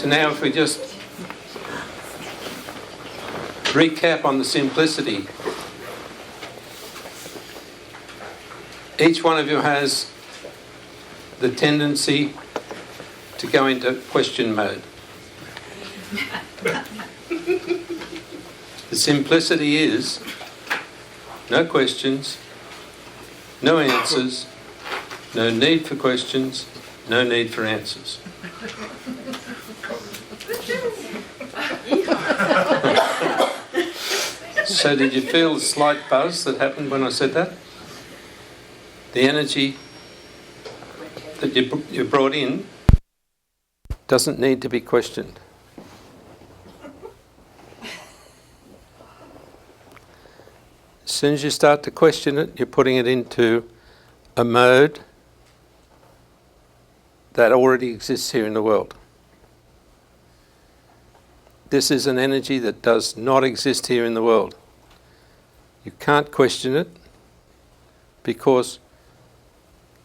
So now if we just recap on the simplicity. Each one of you has the tendency to go into question mode. The simplicity is no questions, no answers, no need for questions, no need for answers. So did you feel the slight buzz that happened when I said that? The energy that you brought in doesn't need to be questioned. As soon as you start to question it, you're putting it into a mode that already exists here in the world. This is an energy that does not exist here in the world. You can't question it because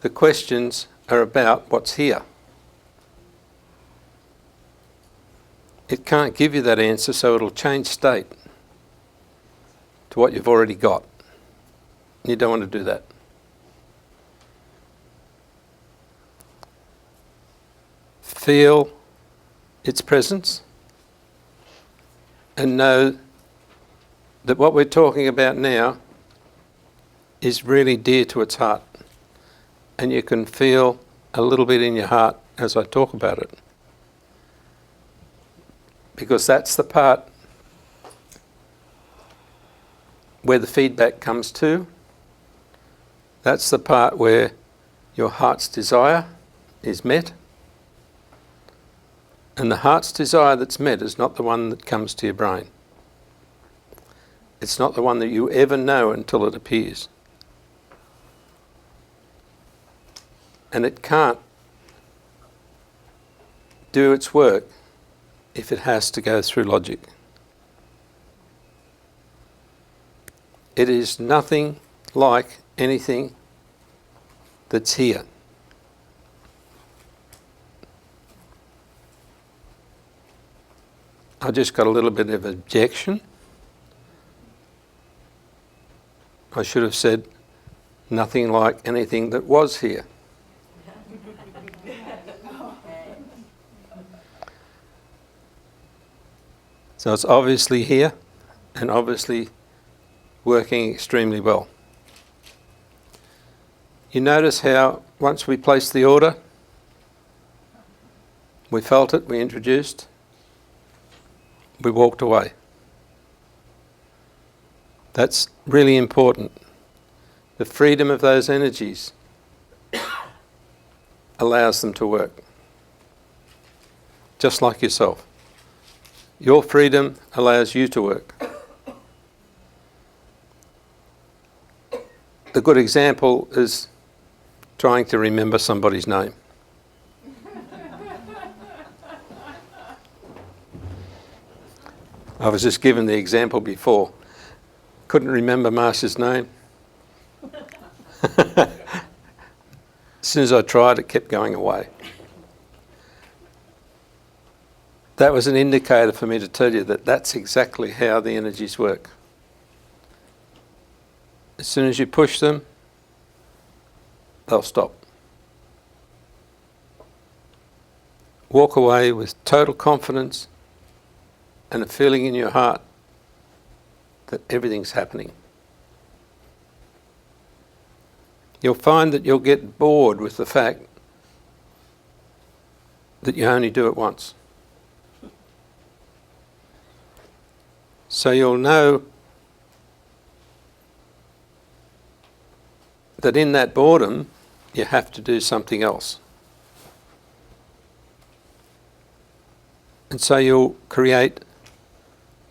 the questions are about what's here. It can't give you that answer, so it'll change state to what you've already got. You don't want to do that. Feel its presence and know that what we're talking about now is really dear to its heart. And you can feel a little bit in your heart as I talk about it. Because that's the part where the feedback comes to. That's the part where your heart's desire is met. And the heart's desire that's met is not the one that comes to your brain. It's not the one that you ever know until it appears. And it can't do its work if it has to go through logic. It is nothing like anything that's here. I just got a little bit of objection. I should have said nothing like anything that was here. So it's obviously here and obviously working extremely well. You notice how once we placed the order, we felt it, we introduced, we walked away. That's really important. The freedom of those energies allows them to work. Just like yourself. Your freedom allows you to work. The good example is trying to remember somebody's name. I was just given the example before. Couldn't remember Marsha's name. As soon as I tried, it kept going away. That was an indicator for me to tell you that that's exactly how the energies work. As soon as you push them, they'll stop. Walk away with total confidence and a feeling in your heart that everything's happening. You'll find that you'll get bored with the fact that you only do it once. So you'll know that in that boredom, you have to do something else. And so you'll create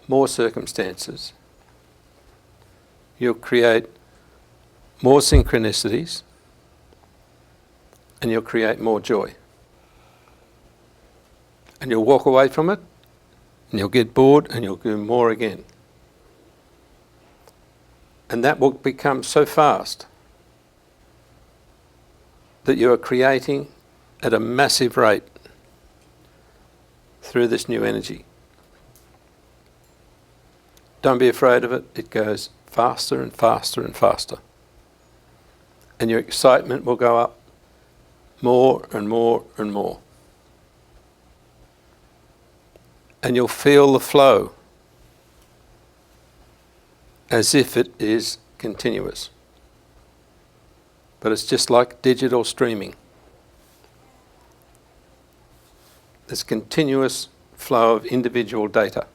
more circumstances. You'll create more synchronicities, and you'll create more joy. And you'll walk away from it, and you'll get bored, and you'll do more again. And that will become so fast that you are creating at a massive rate through this new energy. Don't be afraid of it. It goes faster and faster and faster. And your excitement will go up more and more and more. And you'll feel the flow as if it is continuous. But it's just like digital streaming. There's continuous flow of individual data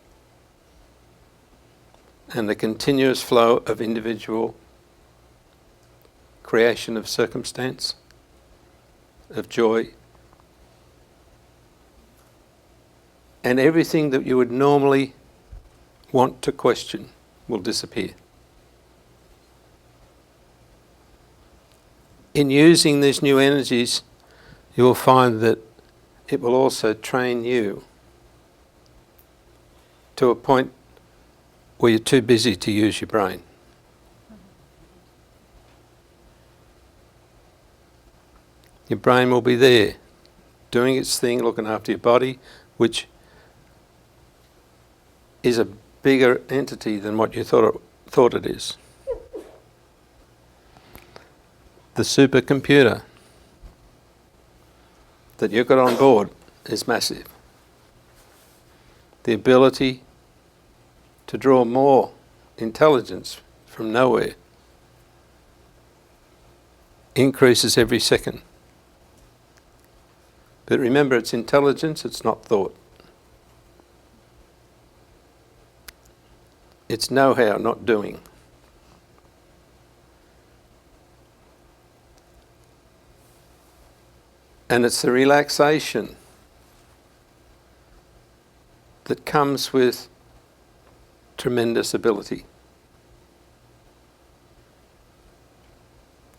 and the continuous flow of individual creation of circumstance, of joy, and everything that you would normally want to question will disappear. In using these new energies, you will find that it will also train you to a point where you're too busy to use your brain. Your brain will be there, doing its thing, looking after your body, which is a bigger entity than what you thought it is. The supercomputer that you've got on board is massive. The ability to draw more intelligence from nowhere increases every second. But remember, it's intelligence, it's not thought. It's know-how, not doing. And it's the relaxation that comes with tremendous ability.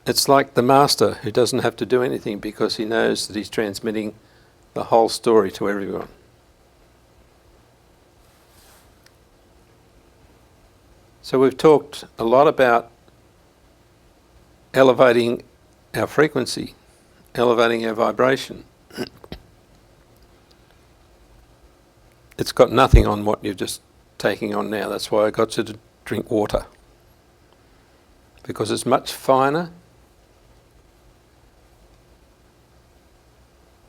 It's like the master who doesn't have to do anything because he knows that he's transmitting the whole story to everyone. So we've talked a lot about elevating our frequency, elevating our vibration. It's got nothing on what you're just taking on now. That's why I got you to drink water. Because it's much finer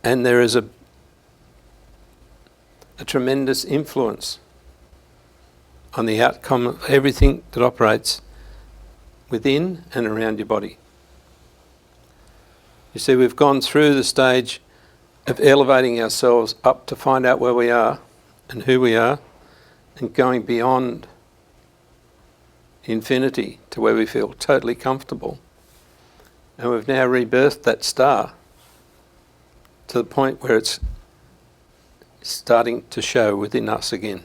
and there is a tremendous influence on the outcome of everything that operates within and around your body. You see, we've gone through the stage of elevating ourselves up to find out where we are and who we are, and going beyond infinity to where we feel totally comfortable. And we've now rebirthed that star to the point where it's starting to show within us again.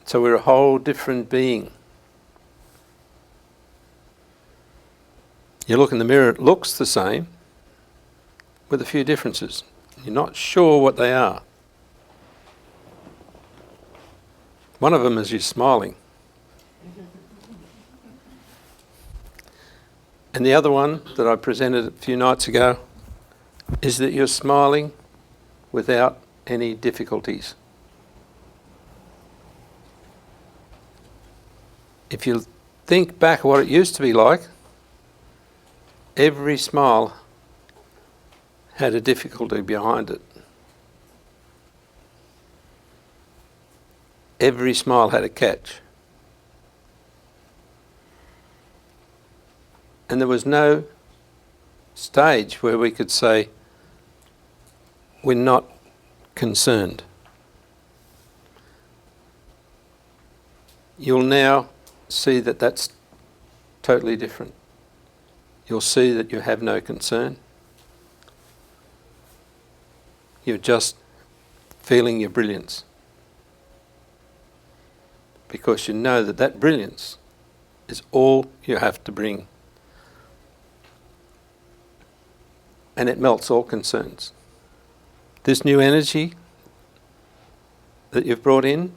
So we're a whole different being. You look in the mirror, it looks the same, with a few differences. You're not sure what they are. One of them is you smiling. And the other one that I presented a few nights ago is that you're smiling without any difficulties. If you think back what it used to be like, every smile had a difficulty behind it. Every smile had a catch. And there was no stage where we could say, we're not concerned. You'll now see that that's totally different. You'll see that you have no concern. You're just feeling your brilliance. Because you know that that brilliance is all you have to bring. And it melts all concerns. This new energy that you've brought in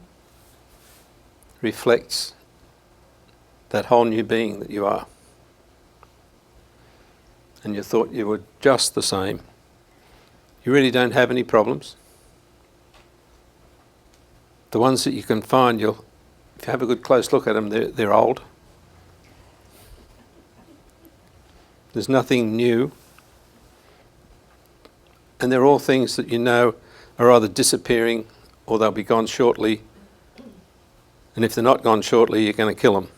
reflects that whole new being that you are. And you thought you were just the same. you really don't have any problems. The ones that you can find, if you have a good close look at them, they're old. There's nothing new. And they're all things that you know are either disappearing or they'll be gone shortly. And if they're not gone shortly, you're going to kill them.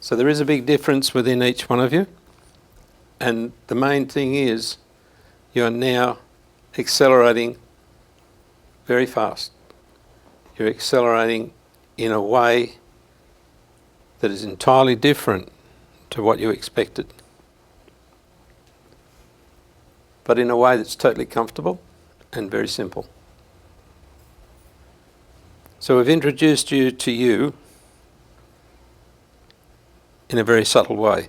So there is a big difference within each one of you. And the main thing is you're now accelerating very fast. You're accelerating in a way that is entirely different to what you expected. But in a way that's totally comfortable and very simple. So we've introduced you to you in a very subtle way.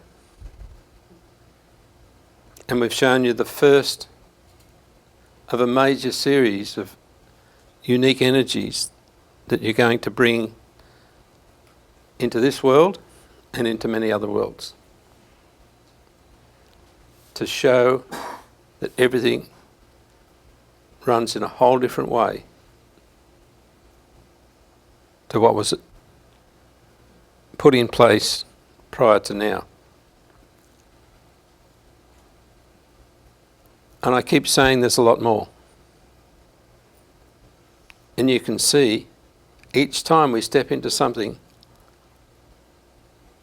And we've shown you the first of a major series of unique energies that you're going to bring into this world and into many other worlds, to show that everything runs in a whole different way to what was put in place prior to now. And I keep saying there's a lot more. And you can see each time we step into something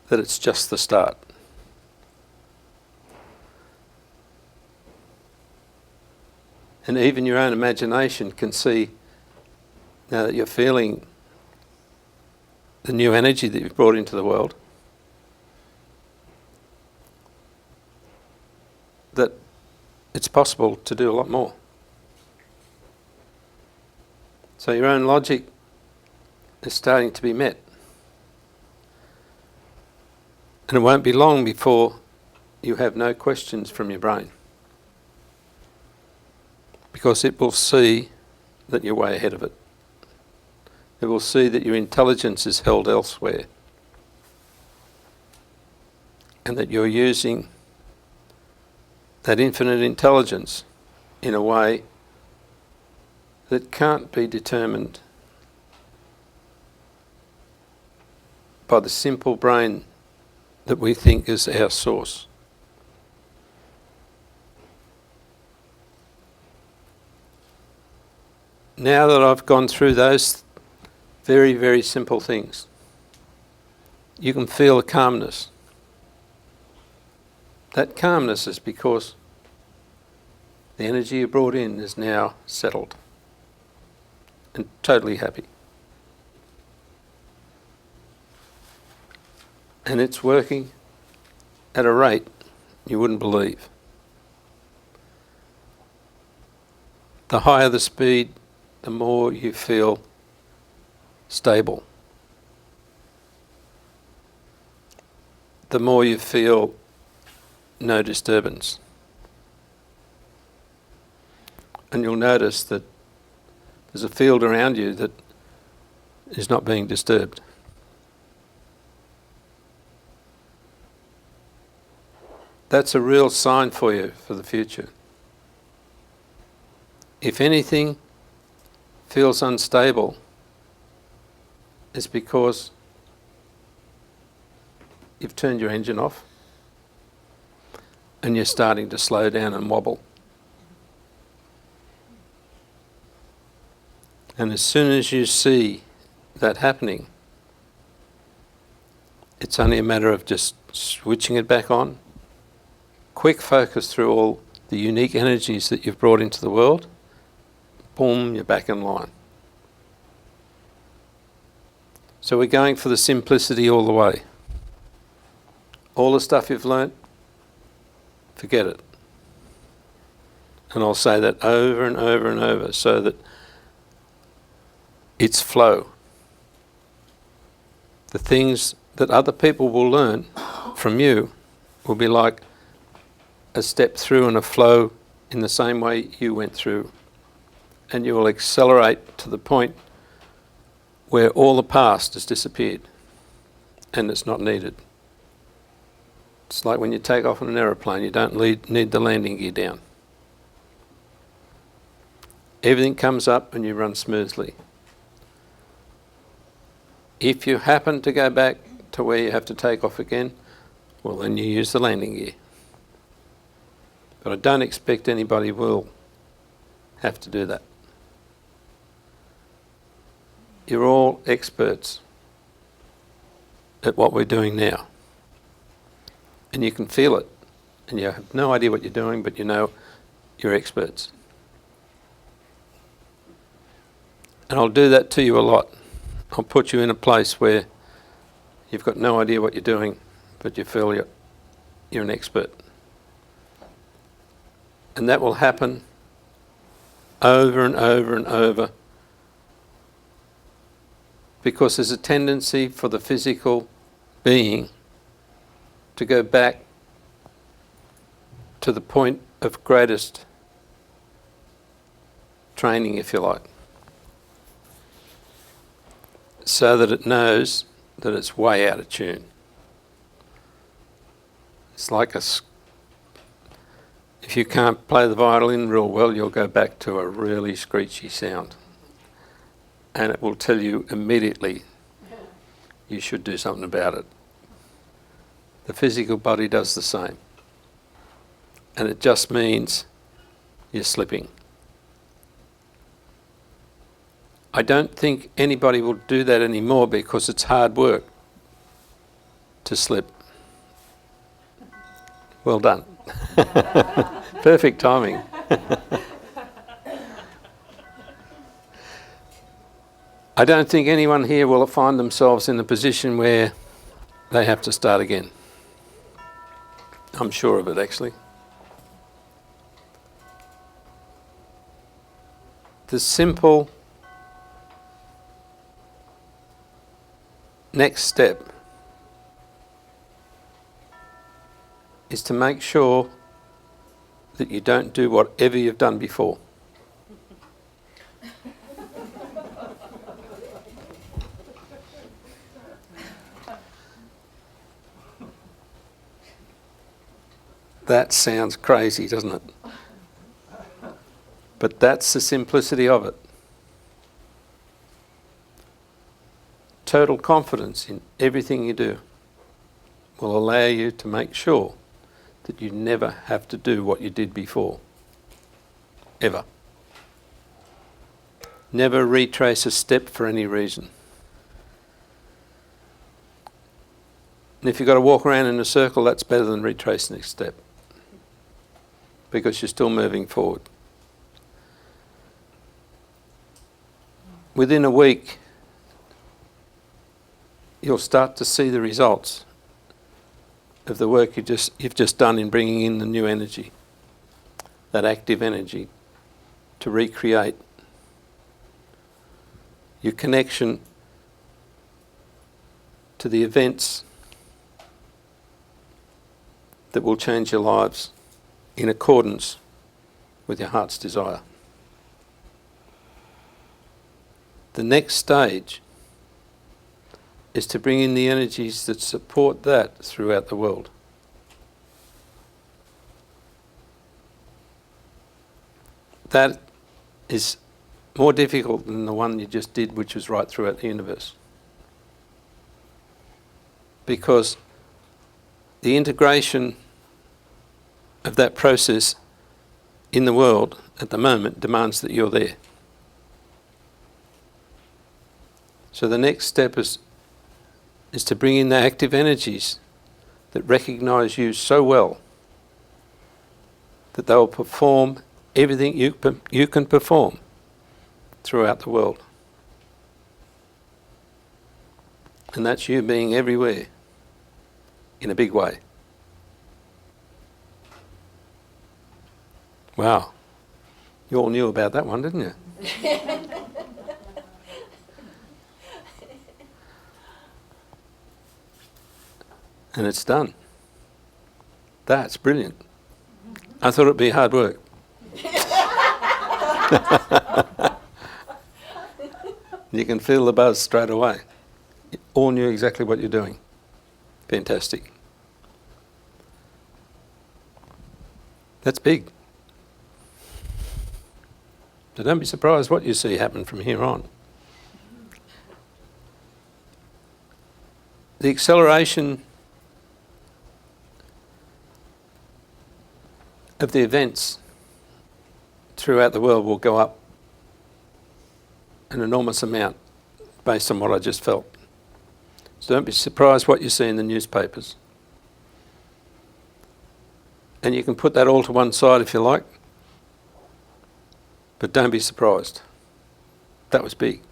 that it's just the start. And even your own imagination can see, now that you're feeling the new energy that you've brought into the world, that it's possible to do a lot more. So your own logic is starting to be met. And it won't be long before you have no questions from your brain, because it will see that you're way ahead of it. It will see that your intelligence is held elsewhere, and that you're using that infinite intelligence in a way that can't be determined by the simple brain that we think is our source. Now that I've gone through those very, very simple things, you can feel a calmness. That calmness is because the energy you brought in is now settled and totally happy. And it's working at a rate you wouldn't believe. The higher the speed, the more you feel stable. The more you feel no disturbance. And you'll notice that there's a field around you that is not being disturbed. That's a real sign for you for the future. If anything feels unstable, it's because you've turned your engine off and you're starting to slow down and wobble. And as soon as you see that happening, it's only a matter of just switching it back on. Quick focus through all the unique energies that you've brought into the world. Boom, you're back in line. So we're going for the simplicity all the way. All the stuff you've learnt, forget it. And I'll say that over and over and over so that it's flow. The things that other people will learn from you will be like a step through and a flow in the same way you went through. And you will accelerate to the point where all the past has disappeared and it's not needed. It's like when you take off on an aeroplane, you don't need the landing gear down. Everything comes up and you run smoothly. If you happen to go back to where you have to take off again, well, then you use the landing gear. But I don't expect anybody will have to do that. You're all experts at what we're doing now. And you can feel it. And you have no idea what you're doing, but you know you're experts. And I'll do that to you a lot. I'll put you in a place where you've got no idea what you're doing, but you feel you're an expert. And that will happen over and over and over, because there's a tendency for the physical being to go back to the point of greatest training, if you like, so that it knows that it's way out of tune. It's like if you can't play the violin real well, you'll go back to a really screechy sound. And it will tell you immediately you should do something about it. The physical body does the same. And it just means you're slipping. I don't think anybody will do that anymore because it's hard work to slip. Well done. Perfect timing. I don't think anyone here will find themselves in a position where they have to start again. I'm sure of it, actually. The simple next step is to make sure that you don't do whatever you've done before. That sounds crazy, doesn't it? But that's the simplicity of it. Total confidence in everything you do will allow you to make sure that you never have to do what you did before. Ever. Never retrace a step for any reason. And if you've got to walk around in a circle, that's better than retracing a step, because you're still moving forward. Within a week, you'll start to see the results of the work you've just done in bringing in the new energy, that active energy, to recreate your connection to the events that will change your lives in accordance with your heart's desire. The next stage is to bring in the energies that support that throughout the world. That is more difficult than the one you just did, which was right throughout the universe. Because the integration of that process in the world at the moment demands that you're there. So the next step is to bring in the active energies that recognise you so well that they will perform everything you can perform throughout the world. And that's you being everywhere in a big way. Wow. You all knew about that one, didn't you? And it's done. That's brilliant. I thought it'd be hard work. You can feel the buzz straight away. You all knew exactly what you're doing. Fantastic. That's big. So don't be surprised what you see happen from here on. The acceleration of the events throughout the world will go up an enormous amount based on what I just felt. So don't be surprised what you see in the newspapers. And you can put that all to one side if you like, but don't be surprised. That was big.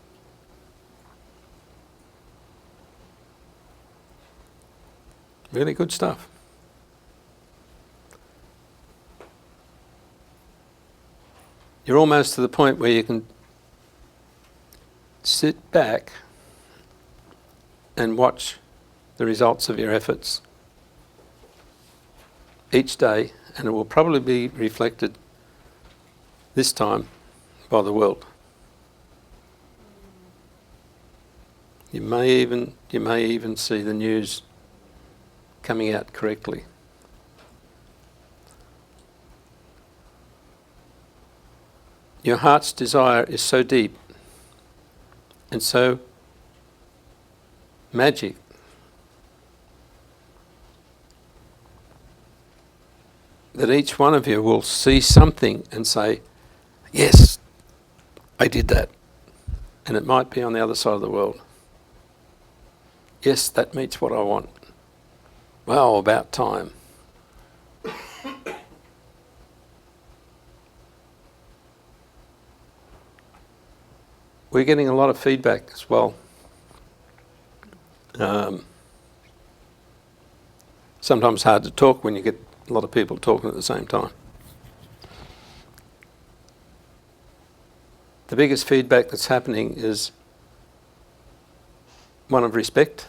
Really good stuff. You're almost to the point where you can sit back and watch the results of your efforts each day, and it will probably be reflected this time by the world. You may even see the news coming out correctly. Your heart's desire is so deep and so magic that each one of you will see something and say, yes, I did that. And it might be on the other side of the world. Yes, that meets what I want. Well, about time. We're getting a lot of feedback as well. Sometimes hard to talk when you get a lot of people talking at the same time. The biggest feedback that's happening is one of respect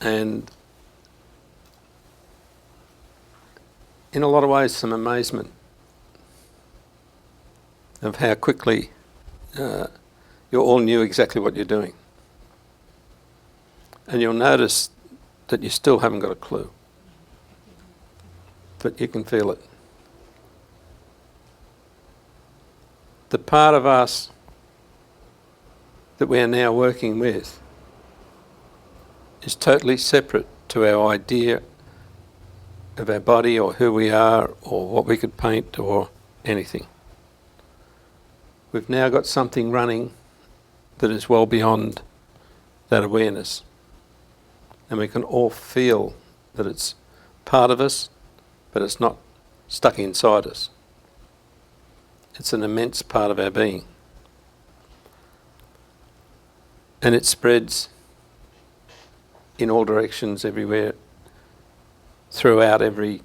and, in a lot of ways, some amazement of how quickly you all knew exactly what you're doing. And you'll notice that you still haven't got a clue, but you can feel it. The part of us that we are now working with is totally separate to our idea of our body or who we are or what we could paint or anything. We've now got something running that is well beyond that awareness. And we can all feel that it's part of us, but it's not stuck inside us. It's an immense part of our being. And it spreads in all directions, everywhere, throughout every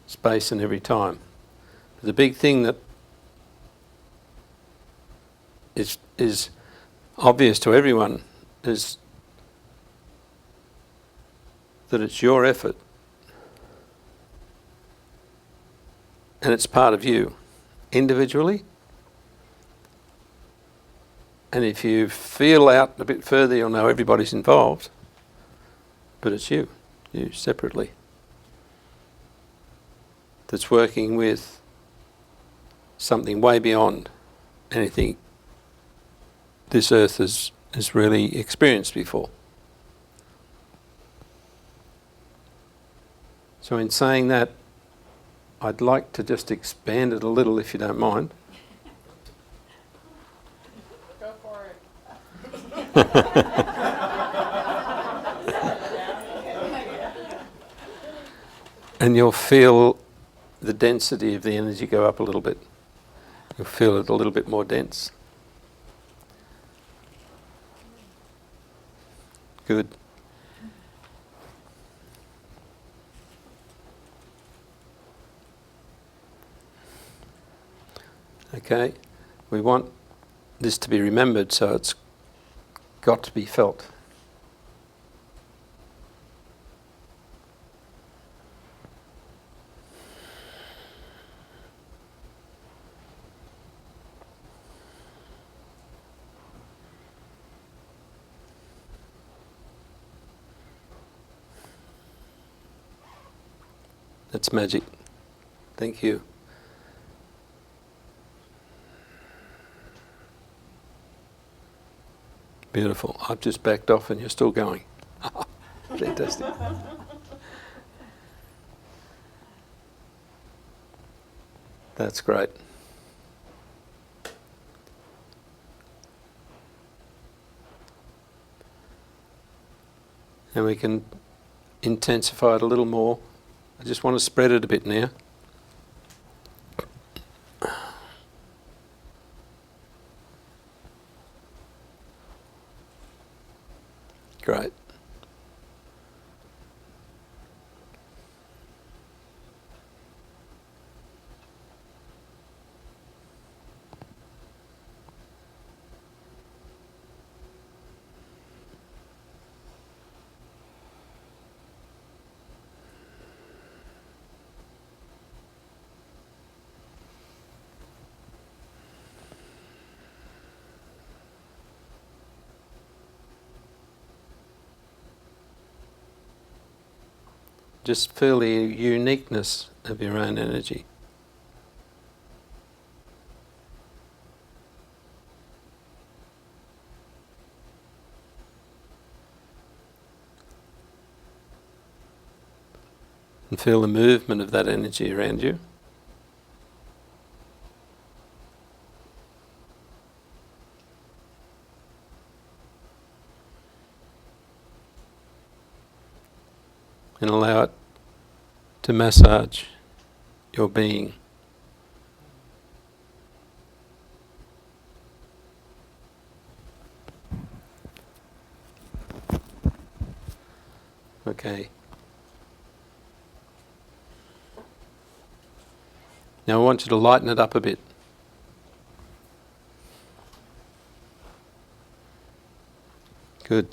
space and every time. The big thing that is obvious to everyone is that it's your effort and it's part of you individually. And if you feel out a bit further, you'll know everybody's involved, but it's you separately, that's working with something way beyond anything this earth has really experienced before. So in saying that, I'd like to just expand it a little, if you don't mind. Go for it. And you'll feel the density of the energy go up a little bit. You'll feel it a little bit more dense. Good. Okay, we want this to be remembered, so it's got to be felt. That's magic. Thank you. Beautiful. I've just backed off and you're still going. Fantastic. That's great. And we can intensify it a little more. I just want to spread it a bit now. Great. Just feel the uniqueness of your own energy. And feel the movement of that energy around you. And allow it to massage your being. Okay. Now I want you to lighten it up a bit. Good.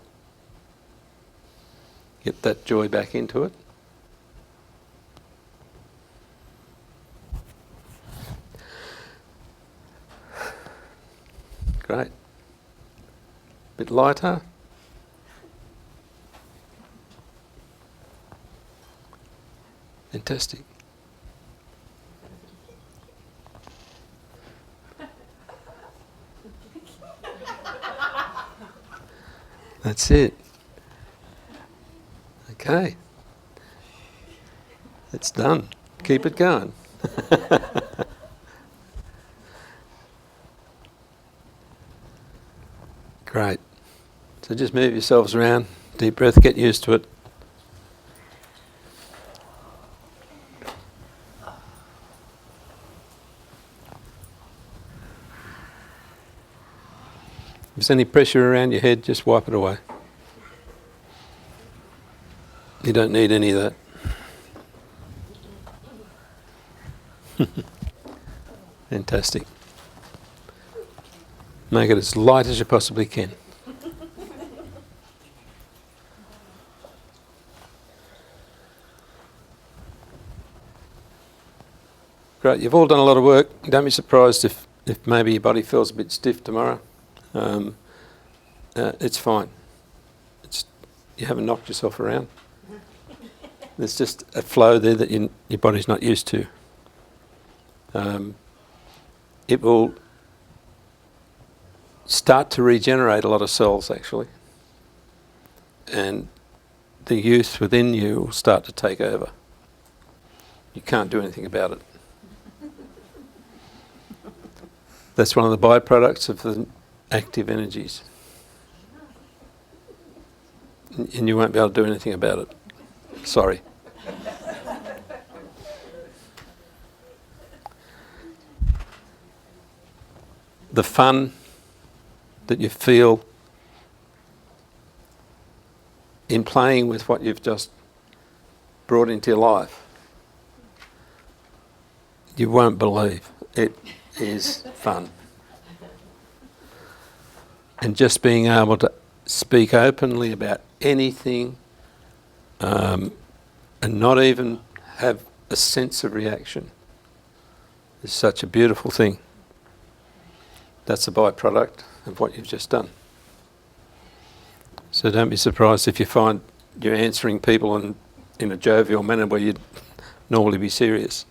Get that joy back into it. Great. Bit lighter. Fantastic. That's it. Okay. It's done. Keep it going. Great. So just move yourselves around. Deep breath, get used to it. If there's any pressure around your head, just wipe it away. You don't need any of that. Fantastic. Make it as light as you possibly can. Great, you've all done a lot of work. Don't be surprised if maybe your body feels a bit stiff tomorrow. It's fine. You haven't knocked yourself around. There's just a flow there that your body's not used to. It will start to regenerate a lot of cells, actually. And the youth within you will start to take over. You can't do anything about it. That's one of the byproducts of the active energies. And you won't be able to do anything about it. Sorry. The fun that you feel in playing with what you've just brought into your life, you won't believe. It is fun. And just being able to speak openly about anything and not even have a sense of reaction is such a beautiful thing. That's a byproduct of what you've just done. So don't be surprised if you find you're answering people in a jovial manner where you'd normally be serious.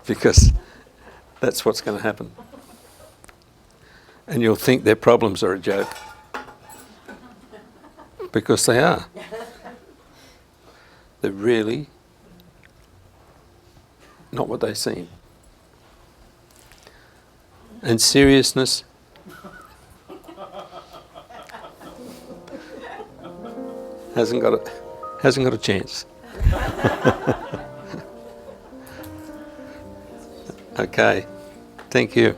because that's what's going to happen. And you'll think their problems are a joke, because they are. They're really not what they seem. And seriousness hasn't got a chance. Okay, thank you.